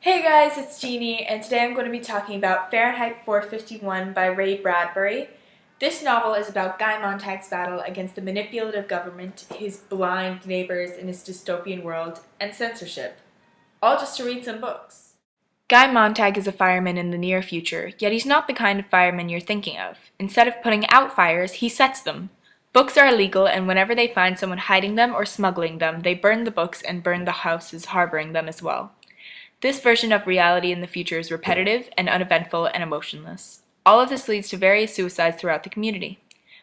Hey guys, it's Jeannie, and today I'm going to be talking about Fahrenheit 451 by Ray Bradbury. This novel is about Guy Montag's battle against the manipulative government, his blind neighbors in his dystopian world, and censorship. All just to read some books. Guy Montag is a fireman in the near future, yet he's not the kind of fireman you're thinking of. Instead of putting out fires, he sets them. Books are illegal, and whenever they find someone hiding them or smuggling them, they burn the books and burn the houses harboring them as well. This version of reality in the future is repetitive and uneventful and emotionless. All of this leads to various suicides throughout the community.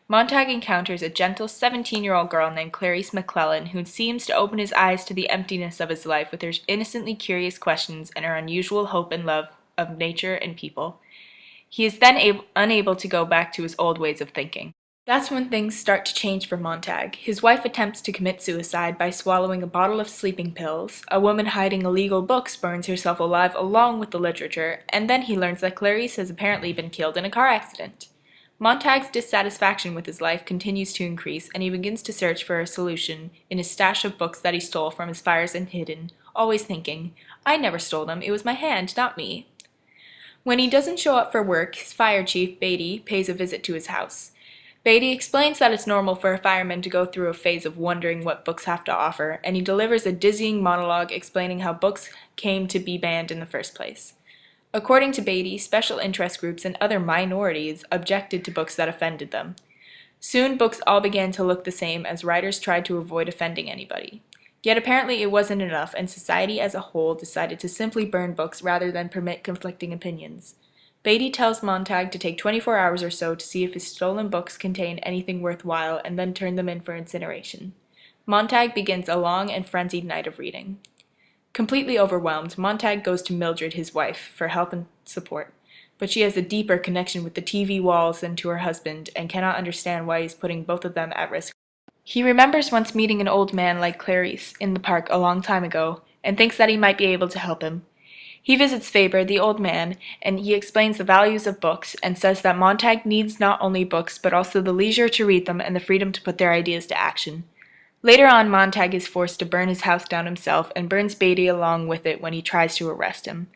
Montag encounters a gentle 17-year-old girl named Clarice McClellan who seems to open his eyes to the emptiness of his life with her innocently curious questions and her unusual hope and love of nature and people. He is then unable to go back to his old ways of thinking. That's when things start to change for Montag. His wife attempts to commit suicide by swallowing a bottle of sleeping pills. A woman hiding illegal books burns herself alive along with the literature, and then he learns that Clarice has apparently been killed in a car accident. Montag's dissatisfaction with his life continues to increase, and he begins to search for a solution in his stash of books that he stole from his fires and hidden, always thinking, "I never stole them, it was my hand, not me." When he doesn't show up for work, his fire chief, Beatty, pays a visit to his house. Beatty explains that it's normal for a fireman to go through a phase of wondering what books have to offer, and he delivers a dizzying monologue explaining how books came to be banned in the first place. According to Beatty, special interest groups and other minorities objected to books that offended them. Soon, books all began to look the same as writers tried to avoid offending anybody. Yet apparently it wasn't enough, and society as a whole decided to simply burn books rather than permit conflicting opinions. Beatty tells Montag to take 24 hours or so to see if his stolen books contain anything worthwhile and then turn them in for incineration. Montag begins a long and frenzied night of reading. Completely overwhelmed, Montag goes to Mildred, his wife, for help and support, but she has a deeper connection with the TV walls than to her husband and cannot understand why he's putting both of them at risk. He remembers once meeting an old man like Clarice in the park a long time ago and thinks that he might be able to help him. He visits Faber, the old man, and he explains the values of books and says that Montag needs not only books but also the leisure to read them and the freedom to put their ideas to action. Later on, Montag is forced to burn his house down himself and burns Beatty along with it when he tries to arrest him.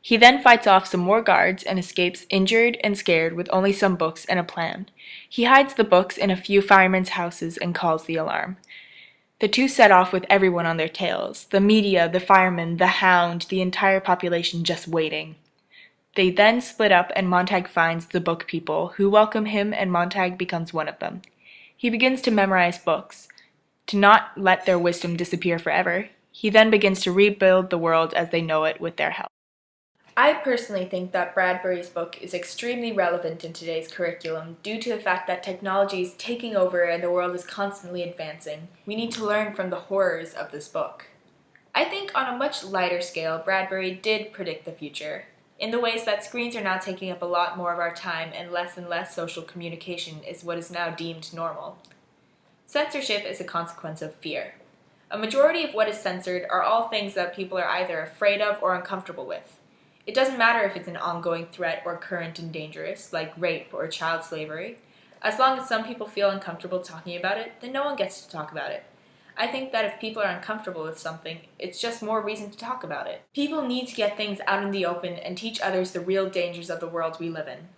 He then fights off some more guards and escapes injured and scared with only some books and a plan. He hides the books in a few firemen's houses and calls the alarm. The two set off with everyone on their tails, the media, the firemen, the hound, the entire population just waiting. They then split up and Montag finds the book people, who welcome him and Montag becomes one of them. He begins to memorize books, to not let their wisdom disappear forever. He then begins to rebuild the world as they know it with their help. I personally think that Bradbury's book is extremely relevant in today's curriculum due to the fact that technology is taking over and the world is constantly advancing. We need to learn from the horrors of this book. I think on a much lighter scale, Bradbury did predict the future, in the ways that screens are now taking up a lot more of our time and less social communication is what is now deemed normal. Censorship is a consequence of fear. A majority of what is censored are all things that people are either afraid of or uncomfortable with. It doesn't matter if it's an ongoing threat or current and dangerous, like rape or child slavery. As long as some people feel uncomfortable talking about it, then no one gets to talk about it. I think that if people are uncomfortable with something, it's just more reason to talk about it. People need to get things out in the open and teach others the real dangers of the world we live in.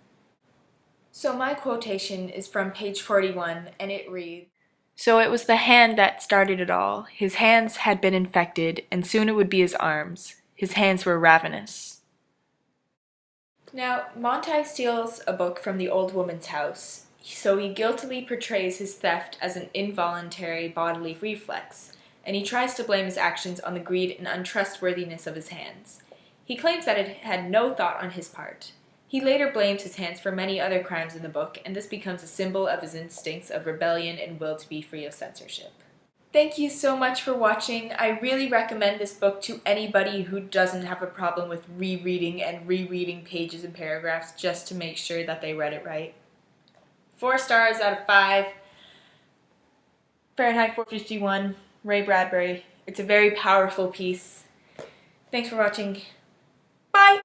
So my quotation is from page 41, and it reads, "So it was the hand that started it all. His hands had been infected, and soon it would be his arms. His hands were ravenous." Now, Montag steals a book from the old woman's house, so he guiltily portrays his theft as an involuntary bodily reflex, and he tries to blame his actions on the greed and untrustworthiness of his hands. He claims that it had no thought on his part. He later blames his hands for many other crimes in the book, and this becomes a symbol of his instincts of rebellion and will to be free of censorship. Thank you so much for watching. I really recommend this book to anybody who doesn't have a problem with rereading and rereading pages and paragraphs just to make sure that they read it right. 4 stars out of 5. Fahrenheit 451, Ray Bradbury. It's a very powerful piece. Thanks for watching. Bye!